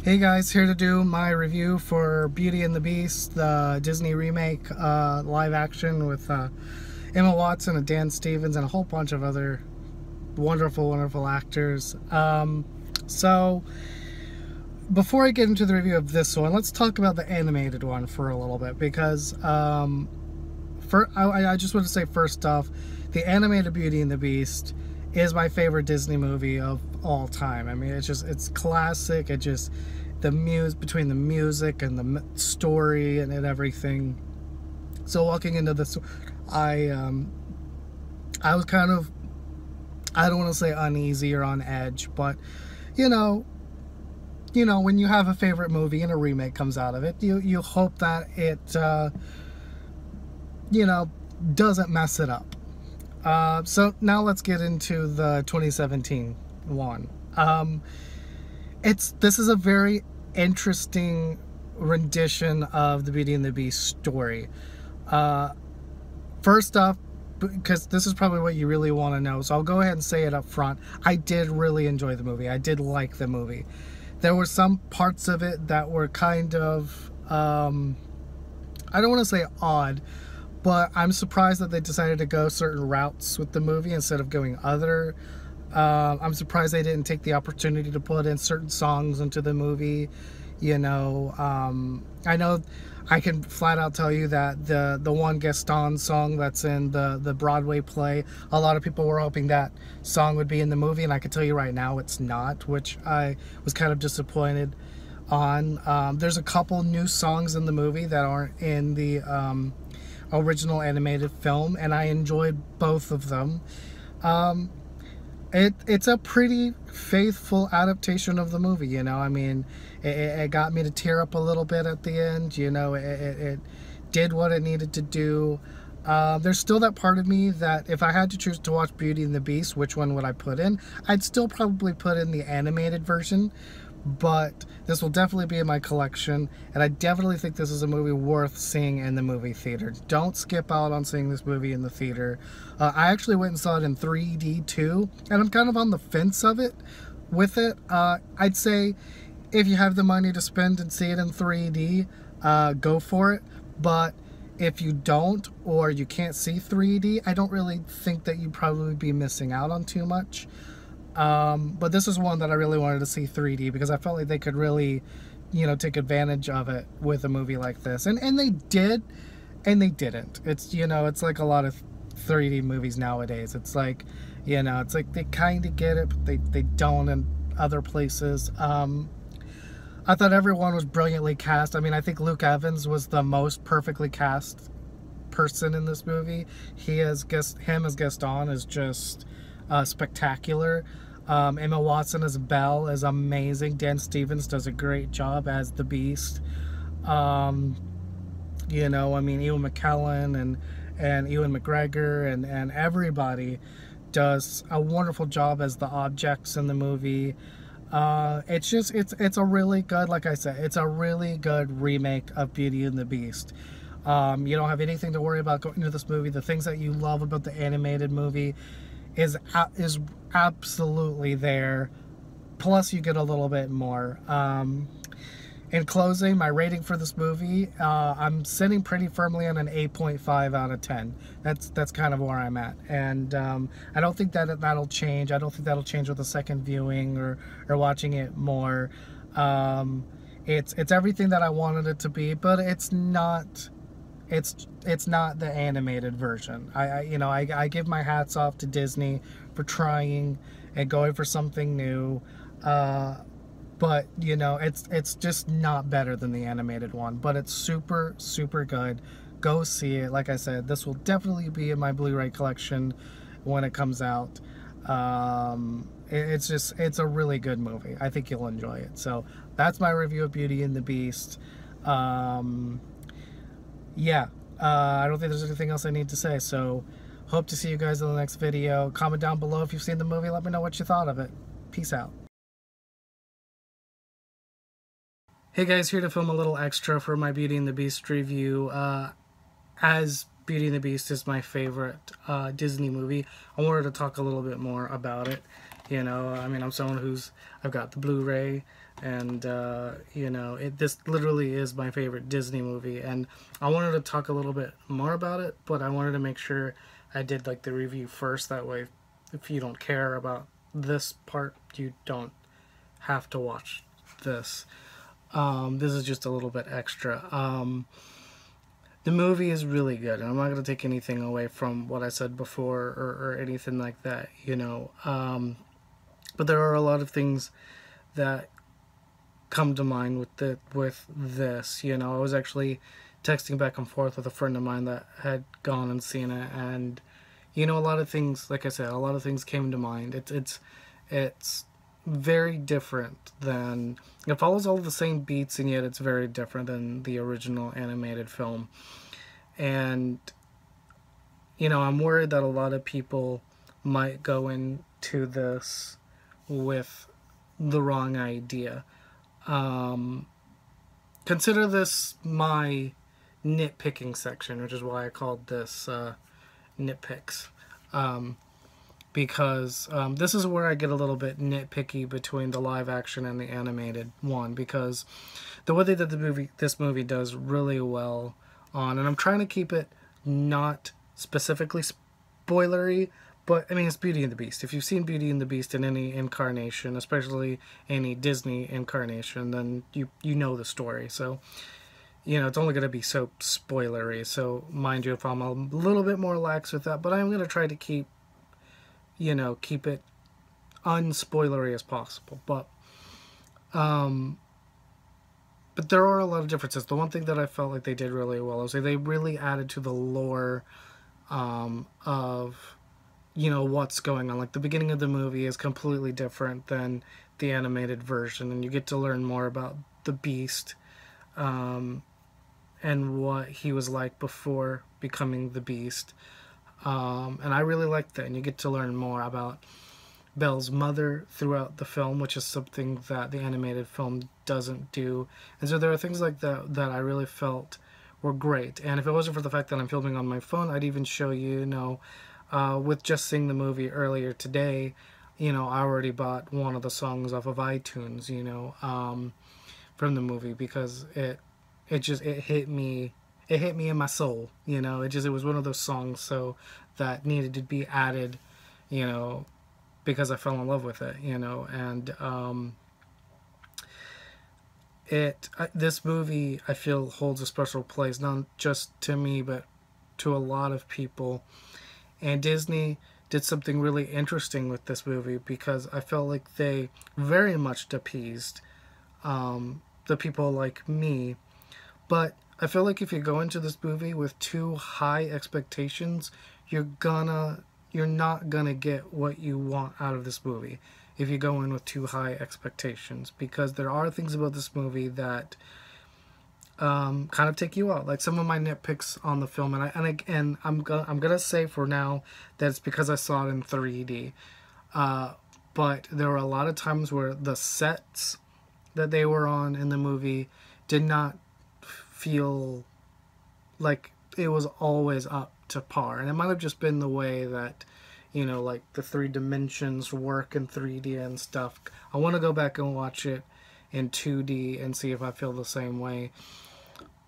Hey guys, here to do my review for Beauty and the Beast, the Disney remake live action with Emma Watson and Dan Stevens and a whole bunch of other wonderful actors. So before I get into the review of this one, let's talk about the animated one for a little bit, because I just want to say first off, the animated Beauty and the Beast is my favorite Disney movie of all time. I mean, it's classic. Between the music and the story and everything. So walking into this, I was kind of, I don't want to say uneasy or on edge, but you know, when you have a favorite movie and a remake comes out of it, you hope that it doesn't mess it up. So now let's get into the 2017 one. This is a very interesting rendition of the Beauty and the Beast story. First off, because this is probably what you really want to know, so I'll go ahead and say it up front. I did really enjoy the movie. I did like the movie. There were some parts of it that were kind of, I don't want to say odd, but I'm surprised that they decided to go certain routes with the movie instead of going other. I'm surprised they didn't take the opportunity to put in certain songs into the movie. I know I can flat out tell you that the one Gaston song that's in the Broadway play, a lot of people were hoping that song would be in the movie, and I can tell you right now it's not, which I was kind of disappointed on. There's a couple new songs in the movie that aren't in the original animated film, and I enjoyed both of them. It's a pretty faithful adaptation of the movie, I mean, it got me to tear up a little bit at the end. It did what it needed to do. There's still that part of me that if I had to choose to watch Beauty and the Beast, which one would I put in? I'd still probably put in the animated version, but this will definitely be in my collection, and I definitely think this is a movie worth seeing in the movie theater. Don't skip out on seeing this movie in the theater. I actually went and saw it in 3D too, and I'm kind of on the fence with it. I'd say if you have the money to spend and see it in 3D, go for it, but if you don't, or you can't see 3D, I don't really think that you'd probably be missing out on too much. But this is one that I really wanted to see 3D because I felt like they could really, take advantage of it with a movie like this. And they did, and they didn't. It's like a lot of 3D movies nowadays. It's like, it's like they kind of get it, but they don't in other places. I thought everyone was brilliantly cast. I mean, I think Luke Evans was the most perfectly cast person in this movie. Him as Gaston is just spectacular. Emma Watson as Belle is amazing. Dan Stevens does a great job as the Beast. I mean, Ian McKellen and Ewan McGregor and everybody does a wonderful job as the objects in the movie. It's a really good, like I said, it's a really good remake of Beauty and the Beast. You don't have anything to worry about going into this movie. The things that you love about the animated movie is absolutely there, plus you get a little bit more. In closing, my rating for this movie, I'm sitting pretty firmly on an 8.5 out of 10. That's kind of where I'm at, and I don't think that'll change. I don't think that'll change with a second viewing or watching it more. It's everything that I wanted it to be, but it's not. It's not the animated version. I give my hats off to Disney for trying and going for something new, but it's just not better than the animated one, but it's super good. Go see it. Like I said, this will definitely be in my Blu-ray collection when it comes out. It's a really good movie. I think you'll enjoy it. So that's my review of Beauty and the Beast. Yeah, I don't think there's anything else I need to say, so hope to see you guys in the next video. Comment down below if you've seen the movie. Let me know what you thought of it. Peace out. Hey guys, here to film a little extra for my Beauty and the Beast review. As Beauty and the Beast is my favorite Disney movie, I wanted to talk a little bit more about it. I mean, I'm someone I've got the Blu-ray And you know, this literally is my favorite Disney movie, and I wanted to talk a little bit more about it, but I wanted to make sure I did like the review first. That way, if you don't care about this part, you don't have to watch this. This is just a little bit extra. The movie is really good, and I'm not going to take anything away from what I said before or anything like that, you know. But there are a lot of things that come to mind with this, you know. I was actually texting back and forth with a friend of mine that had gone and seen it, and you know, a lot of things, like I said, a lot of things came to mind. It's very different than, it follows all the same beats, and yet it's very different than the original animated film. And you know, I'm worried that a lot of people might go into this with the wrong idea. Consider this my nitpicking section, which is why I called this nitpicks. Because this is where I get a little bit nitpicky between the live action and the animated one, because the way that this movie does really well on, and I'm trying to keep it not specifically spoilery, but I mean, it's Beauty and the Beast. If you've seen Beauty and the Beast in any incarnation, especially any Disney incarnation, then you know the story. So, you know, it's only going to be so spoilery. So mind you, if I'm a little bit more lax with that, but I'm going to try to keep it unspoilery as possible. But there are a lot of differences. The one thing that I felt like they did really well is they really added to the lore of, you know, what's going on. Like, the beginning of the movie is completely different than the animated version, and you get to learn more about the Beast and what he was like before becoming the Beast. And I really liked that, and you get to learn more about Belle's mother throughout the film, which is something that the animated film doesn't do. And so there are things like that that I really felt were great. And if it wasn't for the fact that I'm filming on my phone, I'd even show you, you know, with just seeing the movie earlier today, you know, I already bought one of the songs off of iTunes, you know, from the movie, because it hit me in my soul, you know. It was one of those songs so that needed to be added, you know, because I fell in love with it, you know. And this movie, I feel, holds a special place, not just to me, but to a lot of people. And Disney did something really interesting with this movie, because I felt like they very much appeased the people like me. But I feel like if you go into this movie with too high expectations, you're not gonna get what you want out of this movie if you go in with too high expectations, because there are things about this movie that kind of take you out. Like some of my nitpicks on the film, and I'm gonna say for now that it's because I saw it in 3D. But there were a lot of times where the sets that they were on in the movie did not feel like it was always up to par, and it might have just been the way that, you know, like the 3 dimensions work in 3D and stuff. I want to go back and watch it in 2D and see if I feel the same way.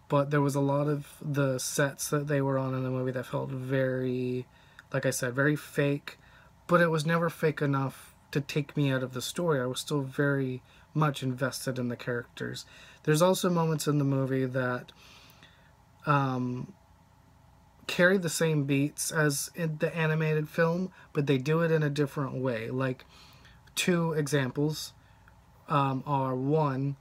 But there was a lot of the sets that they were on in the movie that felt very, like I said, very fake, but it was never fake enough to take me out of the story. I was still very much invested in the characters. There's also moments in the movie that carry the same beats as in the animated film, but they do it in a different way. Like, 2 examples are, one,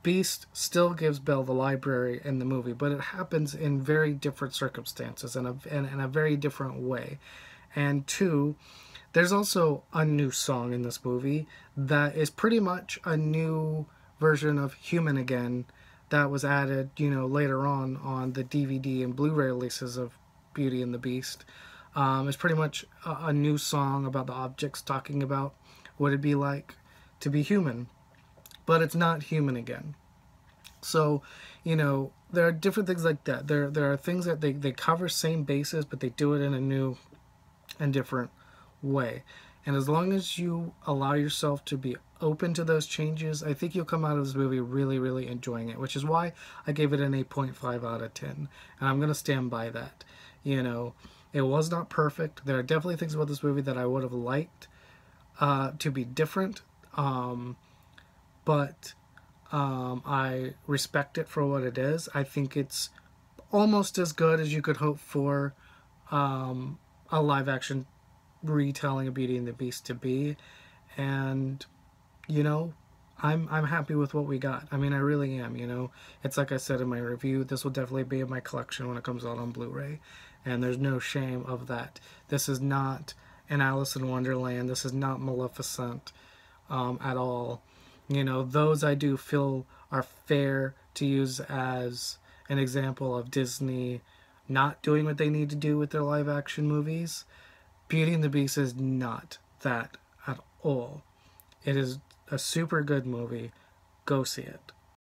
Beast still gives Belle the library in the movie, but it happens in very different circumstances and in a very different way. And 2, there's also a new song in this movie that is pretty much a new version of Human Again that was added, you know, later on the DVD and Blu-ray releases of Beauty and the Beast. It's pretty much a new song about the objects, talking about what it'd be like to be human. But it's not Human Again. So, you know, there are different things like that. There are things that they cover same bases, but they do it in a new and different way. And as long as you allow yourself to be open to those changes, I think you'll come out of this movie really, really enjoying it, which is why I gave it an 8.5 out of 10. And I'm going to stand by that. You know, it was not perfect. There are definitely things about this movie that I would have liked to be different. But I respect it for what it is. I think it's almost as good as you could hope for a live action retelling of Beauty and the Beast to be. And, you know, I'm happy with what we got. I mean, I really am, you know. It's like I said in my review, this will definitely be in my collection when it comes out on Blu-ray. And there's no shame of that. This is not an Alice in Wonderland. This is not Maleficent at all. You know, those I do feel are fair to use as an example of Disney not doing what they need to do with their live action movies. Beauty and the Beast is not that at all. It is a super good movie. Go see it.